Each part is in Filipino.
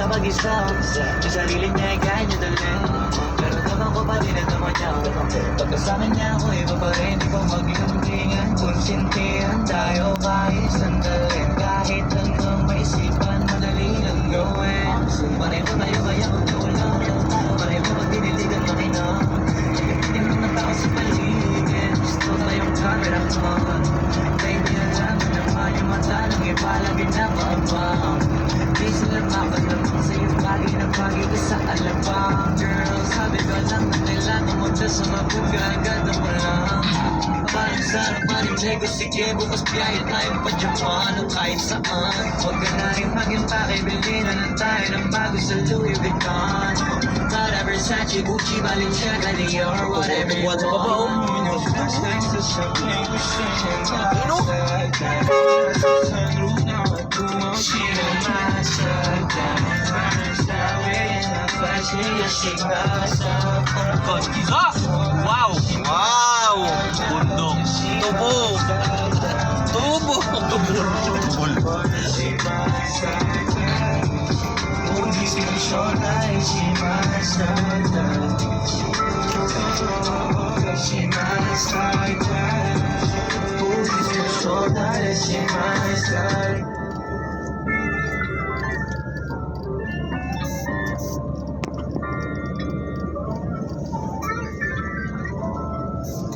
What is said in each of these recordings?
Mag-isa sa sarili niya ay kaya niya dalhin, pero naman ko pa din na naman niya. Pagkasama niya ako iba pa rin, di ko maghihintingan. Konsintihan tayo kahit sandalin, kahit hanggang may isipan madali lang gawin. Panay mo tayo kaya magtulang, panay mo pag diniligan makina. Hindi mo na tao sa paligid, gusto tayong camera mo. Baby alam mo naman yung mata ng ipalagi na maabang. Di sila makalamang sa'yo pagi ng pagi ka sa alabang. Girl, sabi ko lang na kailangan mo dyan sumabog ka agad na mo lang. Parang sana marinig ko, sige bukas biyaya tayo pa Japan o kahit saan. Huwag ka na rin mag-impake, bilhin na lang tayo ng bago sa Louis Vuitton. Prada, Versace, Gucci, Balenciaga, Dior, whatever you want. Wow! Wow! Bundok. Tubo! Tubo! Tubol.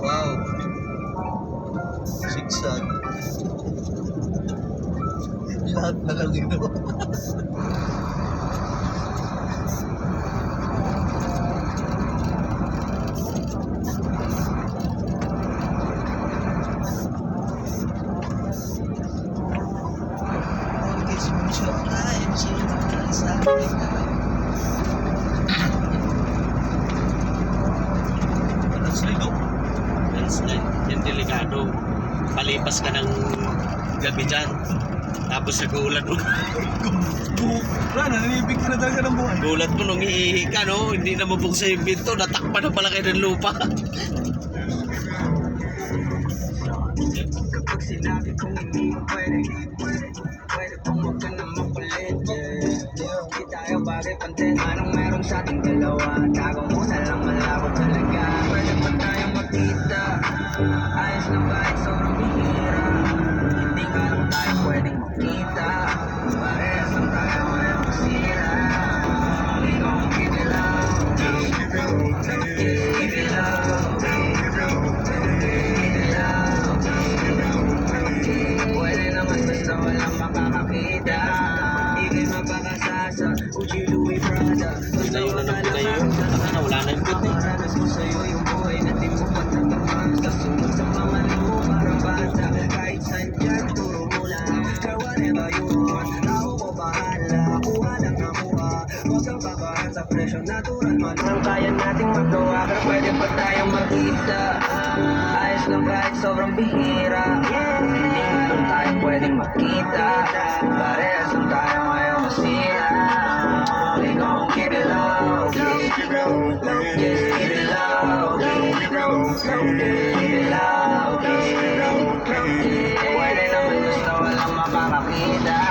Wow! Sigsag. Lahat na lang ito. Yung delikado, palipas ka ng gabi dyan, tapos nag-uulan mo. Wala, nanibig ka na talaga ng buhay. Gulat mo nung iihi ka, no? Hindi na mabuksa yung pinto, natakpan na pala kayo ng lupa. Kapag sinabi kong hindi pwede, pwede pong huwag ka na makulit. Di tayo bagay pantin, anong meron sa ating dalawa? Tago mo na lang, malabo talaga. Pwede pa tayo makita, ayos lang kahit sobrang bihira. Hindi ka lang tayo pwedeng makita, parehas lang tayo ngayon masira. We gon' keep it low, keep it low, keep it low. Pwede naman basta walang makakakita. Ika'y mapakasasa, Gucci, Louis, Prada. Basta Pinayo na ng wala pinayo. lang Baka na wala na yung puti. makaranas ko sa'yo yung buhay na di mo pagtatapan. Kasunod sa pamali mo parang bata. Kahit saan dyan, turo mo lang. Or whatever you want, ako ko bahala. Kuha lang na kuha, huwag kang babahan sa presyo. Natural man ang kaya nating magawa. Pero pwede pa tayong magkita. Ayos lang kahit sobrang bihira. Hindi nga lang tayo pwedeng makita, parehas lang tayo ngayon masira. We gon' keep it low, just keep it low, keep it low, keep it low. Pwede naman basta walang makakakita.